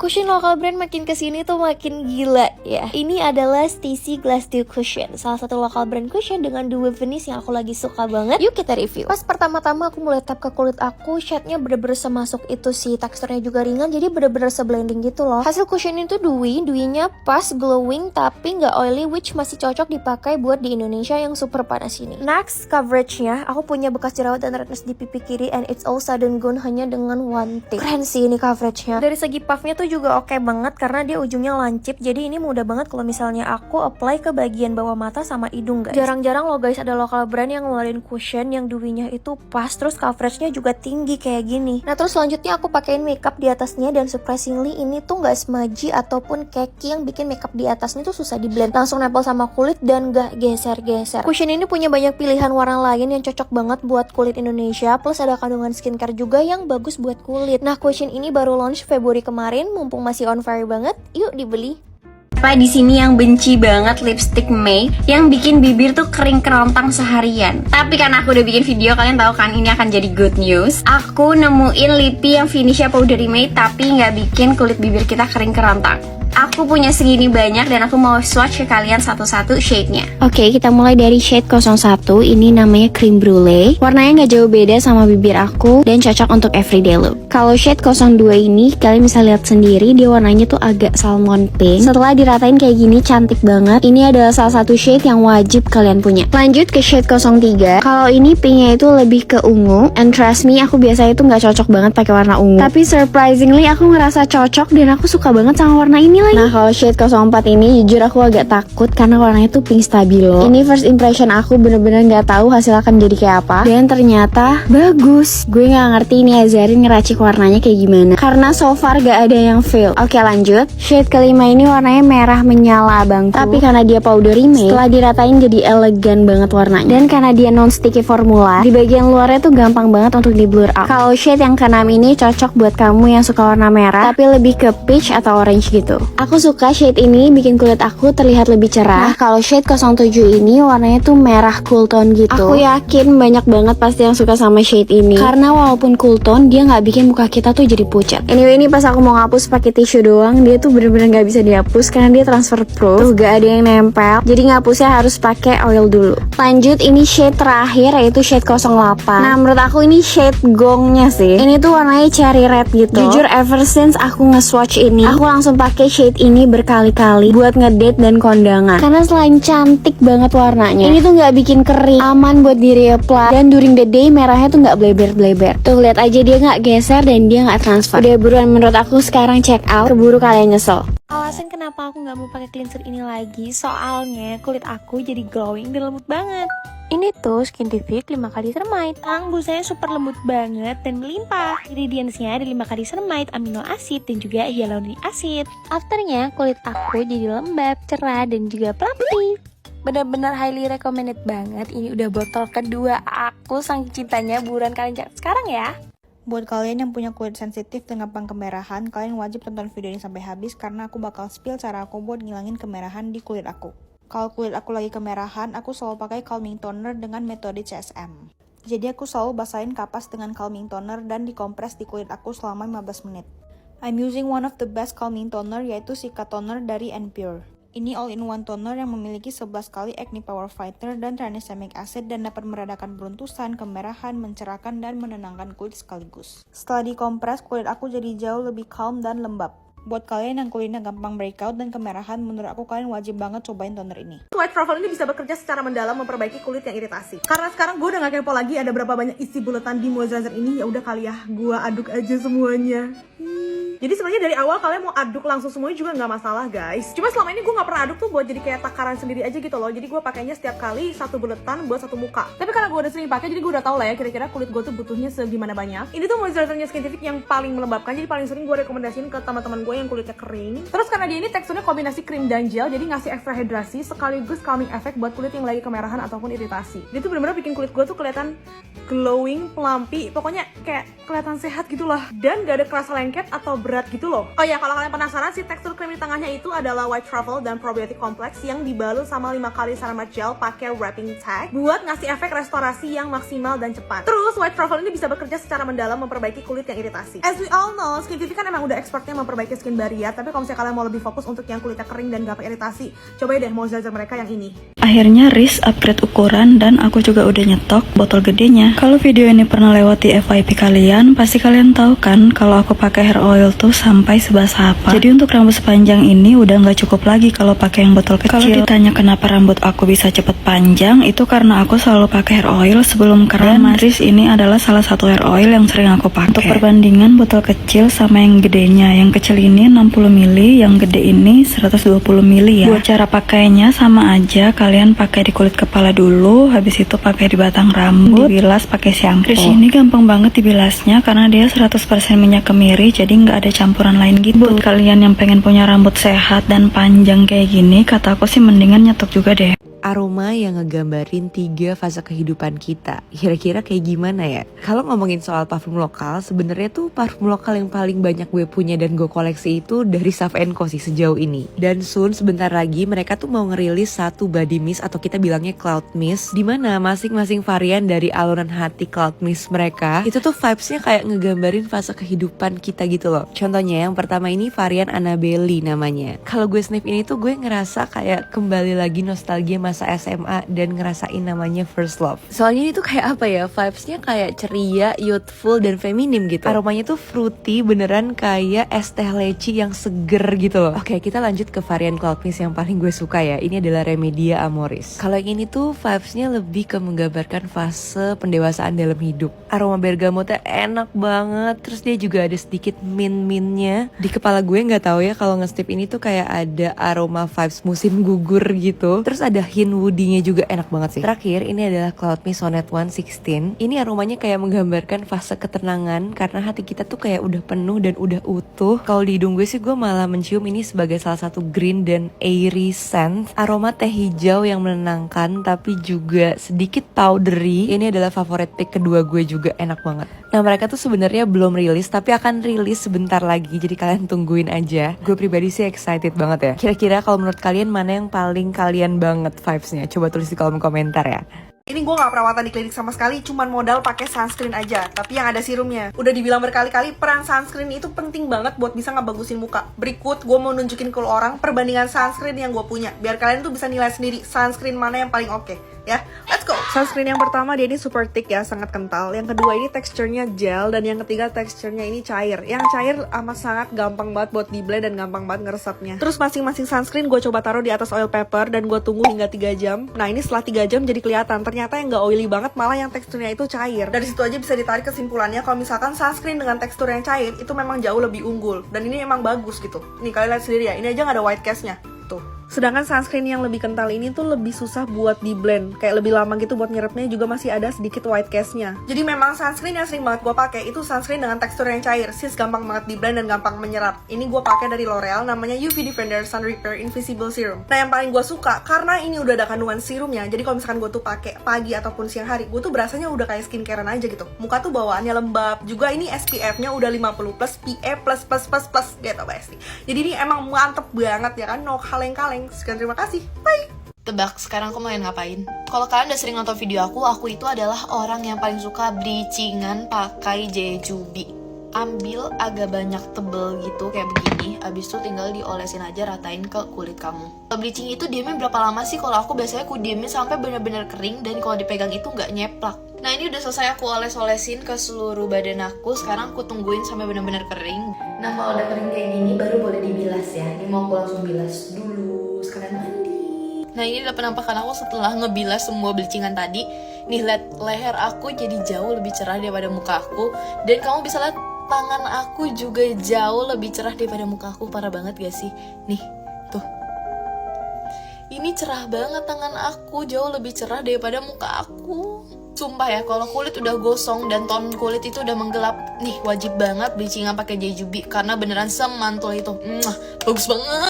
Cushion lokal brand makin kesini tuh makin gila ya. Ini adalah Stacy Glass Dew Cushion, salah satu lokal brand cushion dengan dual finish yang aku lagi suka banget. Yuk kita review. Pas pertama-tama aku mulai tap ke kulit aku, shade-nya bener-bener semasuk itu sih. Teksturnya juga ringan, jadi bener-bener seblending gitu loh. Hasil cushion itu dewy-nya pas, glowing, tapi nggak oily, which masih cocok dipakai buat di Indonesia yang super panas ini. Next, coverage-nya. Aku punya bekas jerawat dan redness di pipi kiri, and it's all sudden gone hanya dengan one tip. Keren sih ini coverage-nya. Dari segi puff-nya tuh juga oke banget karena dia ujungnya lancip, jadi ini mudah banget kalau misalnya aku apply ke bagian bawah mata sama hidung guys. Jarang-jarang loh guys ada lokal brand yang ngeluarin cushion yang dewy-nya itu pas, terus coverage-nya juga tinggi kayak gini. Nah terus selanjutnya aku pakein makeup di atasnya, dan surprisingly ini tuh gak smudgy ataupun cakey yang bikin makeup di atasnya tuh susah di blend. Langsung nempel sama kulit dan gak geser-geser. Cushion ini punya banyak pilihan warna lain yang cocok banget buat kulit Indonesia, plus ada kandungan skincare juga yang bagus buat kulit. Nah cushion ini baru launch Februari kemarin, mumpung masih on fire banget, yuk dibeli. Di sini yang benci banget lipstick May yang bikin bibir tuh kering kerontang seharian. Tapi karena aku udah bikin video, kalian tahu kan ini akan jadi good news. Aku nemuin lippy yang finishnya powdery May tapi nggak bikin kulit bibir kita kering kerontang. Aku punya segini banyak dan aku mau swatch ke kalian satu-satu shade-nya. Oke, kita mulai dari shade 01. Ini namanya cream brulee. Warnanya nggak jauh beda sama bibir aku dan cocok untuk everyday look. Kalau shade 02 ini, kalian bisa lihat sendiri dia warnanya tuh agak salmon pink. Setelah diratain kayak gini, cantik banget. Ini adalah salah satu shade yang wajib kalian punya. Lanjut ke shade 03. Kalau ini pinknya itu lebih ke ungu, and trust me, aku biasanya tuh nggak cocok banget pakai warna ungu. Tapi surprisingly aku ngerasa cocok dan aku suka banget sama warna ini lagi. Nah kalau shade 04 ini jujur aku agak takut karena warnanya tuh pink stabilo. Ini first impression aku, bener-bener gak tahu hasil akan jadi kayak apa, dan ternyata bagus. Gue gak ngerti ini Azarin ngeracik warnanya kayak gimana karena so far gak ada yang fail. Oke lanjut, shade kelima ini warnanya merah menyala abangku. Tapi karena dia powdery May, setelah diratain jadi elegan banget warnanya. Dan karena dia non sticky formula, di bagian luarnya tuh gampang banget untuk di blur out. Kalau shade yang keenam ini cocok buat kamu yang suka warna merah tapi lebih ke peach atau orange gitu. Aku suka shade ini, bikin kulit aku terlihat lebih cerah. Nah, kalau shade 07 ini warnanya tuh merah cool tone gitu. Aku yakin banyak banget pasti yang suka sama shade ini. Karena walaupun cool tone, dia nggak bikin muka kita tuh jadi pucat. Anyway, ini pas aku mau ngapus pakai tisu doang, dia tuh bener-bener nggak bisa dihapus karena dia transfer proof. Tuh gak ada yang nempel. Jadi ngapusnya harus pakai oil dulu. Lanjut, ini shade terakhir yaitu shade 08. Nah, menurut aku ini shade gongnya sih. Ini tuh warnanya cherry red gitu. Jujur ever since aku nge-swatch ini, aku langsung pakai shade ini berkali-kali buat ngedate dan kondangan karena selain cantik banget warnanya, ini tuh nggak bikin kering, aman buat di reapply, dan during the day merahnya tuh nggak bleber-bleber. Tuh lihat aja dia nggak geser dan dia nggak transfer. Udah buruan menurut aku sekarang check out, keburu kalian nyesel. Alasan kenapa aku nggak mau pakai cleanser ini lagi, soalnya kulit aku jadi glowing dan lembut banget. Ini tuh Skintific 5 kali Ceramide. Busanya super lembut banget dan melimpah. Ingredientsnya ada 5 kali ceramide, amino acid, dan juga hyaluronic acid. Afternya kulit aku jadi lembab, cerah, dan juga plumpy. Bener-bener highly recommended banget. Ini udah botol kedua aku, saking cintanya. Buruan kalian cek sekarang ya. Buat kalian yang punya kulit sensitif dan gampang kemerahan, kalian wajib tonton video ini sampai habis karena aku bakal spill cara aku buat ngilangin kemerahan di kulit aku. Kalau kulit aku lagi kemerahan, aku selalu pakai calming toner dengan metode CSM. Jadi aku selalu basahin kapas dengan calming toner dan dikompres di kulit aku selama 15 menit. I'm using one of the best calming toner yaitu Cica Toner dari Pure. Ini all-in-one toner yang memiliki 11 kali acne power fighter dan tranexamic acid dan dapat meredakan beruntusan, kemerahan, mencerahkan, dan menenangkan kulit sekaligus. Setelah dikompres, kulit aku jadi jauh lebih calm dan lembab. Buat kalian yang kulitnya gampang breakout dan kemerahan, menurut aku kalian wajib banget cobain toner ini. White Truffle ini bisa bekerja secara mendalam memperbaiki kulit yang iritasi. Karena sekarang gue udah gak kepo lagi ada berapa banyak isi buletan di moisturizer ini. Ya udah kali ya, gue aduk aja semuanya. Jadi sebenarnya dari awal kalian mau aduk langsung semuanya juga nggak masalah guys. Cuma selama ini gue nggak pernah aduk tuh buat jadi kayak takaran sendiri aja gitu loh. Jadi gue pakainya setiap kali satu buletan buat satu muka. Tapi karena gue udah sering pakai, jadi gue udah tahu lah ya kira-kira kulit gue tuh butuhnya segimana banyak. Ini tuh moisturizernya Skintific yang paling melembabkan. Jadi paling sering gue rekomendasiin ke teman-teman gue yang kulitnya kering. Terus karena dia ini teksturnya kombinasi krim dan gel, jadi ngasih ekstra hidrasi sekaligus calming effect buat kulit yang lagi kemerahan ataupun iritasi. Dia tuh bener-bener bikin kulit gue tuh kelihatan glowing, plumpy, pokoknya kayak kelihatan sehat gitulah. Dan gak ada kerasa lengket atau berat gitu loh. Oh ya, kalau kalian penasaran, si tekstur krim di tengahnya itu adalah white truffle dan probiotic complex yang dibalut sama 5 kali ceramic gel pakai wrapping tag buat ngasih efek restorasi yang maksimal dan cepat. Terus white truffle ini bisa bekerja secara mendalam memperbaiki kulit yang iritasi. As we all know, Skin TV kan emang udah expertnya memperbaiki skin barrier, tapi kalau misalnya kalian mau lebih fokus untuk yang kulitnya kering dan gampang iritasi, cobain deh moisturizer mereka yang ini. Akhirnya Riz upgrade ukuran dan aku juga udah nyetok botol gedenya. Kalau video ini pernah lewat di FYP kalian, pasti kalian tahu kan kalau aku pakai hair oil tuh sampai sebasah apa. Jadi untuk rambut sepanjang ini udah nggak cukup lagi kalau pakai yang botol kecil. Kalau ditanya kenapa rambut aku bisa cepet panjang, itu karena aku selalu pakai hair oil sebelum keren. Riz ini adalah salah satu hair oil yang sering aku pakai. Untuk perbandingan botol kecil sama yang gedenya, yang kecil ini 60 ml, yang gede ini 120 ml ya. Buat cara pakainya sama aja, kalian pakai di kulit kepala dulu, habis itu pakai di batang rambut, dibilas pakai shampoo. Riz ini gampang banget dibilasnya karena dia 100% minyak kemiri, jadi nggak ada campuran lain gitu. Buat kalian yang pengen punya rambut sehat dan panjang kayak gini, kata aku sih mendingan nyetok juga deh. Aroma yang ngegambarin 3 fase kehidupan kita. Kira-kira kayak gimana ya? Kalau ngomongin soal parfum lokal, sebenarnya tuh parfum lokal yang paling banyak gue punya dan gue koleksi itu dari Sav & Co sih sejauh ini. Dan soon sebentar lagi mereka tuh mau ngerilis satu body mist atau kita bilangnya cloud mist, dimana masing-masing varian dari alunan hati cloud mist mereka itu tuh vibesnya kayak ngegambarin fase kehidupan kita gitu loh. Contohnya yang pertama ini varian Annabelle namanya. Kalau gue sniff ini tuh gue ngerasa kayak kembali lagi nostalgia masa SMA dan ngerasain namanya first love. Soalnya ini tuh kayak apa ya, vibesnya kayak ceria, youthful, dan feminim gitu. Aromanya tuh fruity, beneran kayak es teh leci yang seger gitu loh. Oke, kita lanjut ke varian cloud mist yang paling gue suka ya. Ini adalah Remedia Amoris. Kalau yang ini tuh vibesnya lebih ke menggambarkan fase pendewasaan dalam hidup. Aroma bergamotnya enak banget, terus dia juga ada sedikit mint-mintnya. Di kepala gue nggak tahu ya kalau nge-snip ini tuh kayak ada aroma vibes musim gugur gitu. Terus ada woody-nya juga enak banget sih. Terakhir ini adalah Cloud Mist Sonnet 116. Ini aromanya kayak menggambarkan fase ketenangan karena hati kita tuh kayak udah penuh dan udah utuh. Kalau di hidung gue sih gue malah mencium ini sebagai salah satu green dan airy scent. Aroma teh hijau yang menenangkan tapi juga sedikit powdery. Ini adalah favorit pick kedua gue juga, enak banget. Nah mereka tuh sebenarnya belum rilis tapi akan rilis sebentar lagi, jadi kalian tungguin aja. Gue pribadi sih excited banget ya. Kira-kira kalau menurut kalian mana yang paling kalian banget vibesnya? Coba tulis di kolom komentar ya. Ini gue gak perawatan di klinik sama sekali, cuman modal pakai sunscreen aja, tapi yang ada serumnya. Udah dibilang berkali-kali, peran sunscreen itu penting banget buat bisa ngebagusin muka. Berikut gue mau nunjukin ke orang perbandingan sunscreen yang gue punya, biar kalian tuh bisa nilai sendiri sunscreen mana yang paling oke. Ya, let's go. Sunscreen yang pertama dia ini super thick ya, sangat kental. Yang kedua ini teksturnya gel, dan yang ketiga teksturnya ini cair. Yang cair amat sangat gampang banget buat di blend dan gampang banget ngeresapnya. Terus masing-masing sunscreen gue coba taruh di atas oil paper dan gue tunggu hingga 3 jam. Nah ini setelah 3 jam jadi kelihatan ternyata yang gak oily banget, malah yang teksturnya itu cair. Dari situ aja bisa ditarik kesimpulannya kalau misalkan sunscreen dengan tekstur yang cair itu memang jauh lebih unggul, dan ini emang bagus gitu. Nih kalian lihat sendiri ya, ini aja gak ada white cast-nya tuh. Sedangkan sunscreen yang lebih kental ini tuh lebih susah buat di blend, kayak lebih lama gitu buat nyerapnya, juga masih ada sedikit white cast-nya. Jadi memang sunscreen yang sering banget gue pakai itu sunscreen dengan tekstur yang cair, sis gampang banget di blend dan gampang menyerap. Ini gue pakai dari L'Oreal, namanya UV Defender Sun Repair Invisible Serum. Nah yang paling gue suka karena ini udah ada kandungan serumnya, jadi kalau misalkan gue tuh pakai pagi ataupun siang hari, gue tuh berasanya udah kayak skincarean aja gitu. Muka tuh bawaannya lembab, juga ini SPF-nya udah 50 plus, PA plus gitu pasti. Jadi ini emang mantep banget ya kan, no kaleng-kaleng. Sekian, terima kasih, bye. Tebak, sekarang aku mau ngapain? Kalau kalian udah sering nonton video aku itu adalah orang yang paling suka bleachingan pakai jejubi. Ambil agak banyak tebel gitu kayak begini, abis itu tinggal diolesin aja, ratain ke kulit kamu. Kalau bleaching itu diemnya berapa lama sih? Kalau aku biasanya aku diemin sampai bener-bener kering, dan kalau dipegang itu nggak nyeplak. Nah ini udah selesai aku oles-olesin ke seluruh badan aku. Sekarang aku tungguin sampai bener-bener kering. Nah kalau udah kering kayak gini baru boleh dibilas ya. Ini mau aku langsung bilas dulu sekalian mandi. Nah ini udah penampakan aku setelah ngebilas semua bleachingan tadi. Nih lihat, leher aku jadi jauh lebih cerah daripada muka aku. Dan kamu bisa lihat tangan aku juga jauh lebih cerah daripada muka aku. Parah banget gak sih? Nih, tuh. Ini cerah banget tangan aku, jauh lebih cerah daripada muka aku. Sumpah ya, kalau kulit udah gosong dan tone kulit itu udah menggelap, nih wajib banget bleachingan pakai jejubi karena beneran semantul itu. Bagus banget.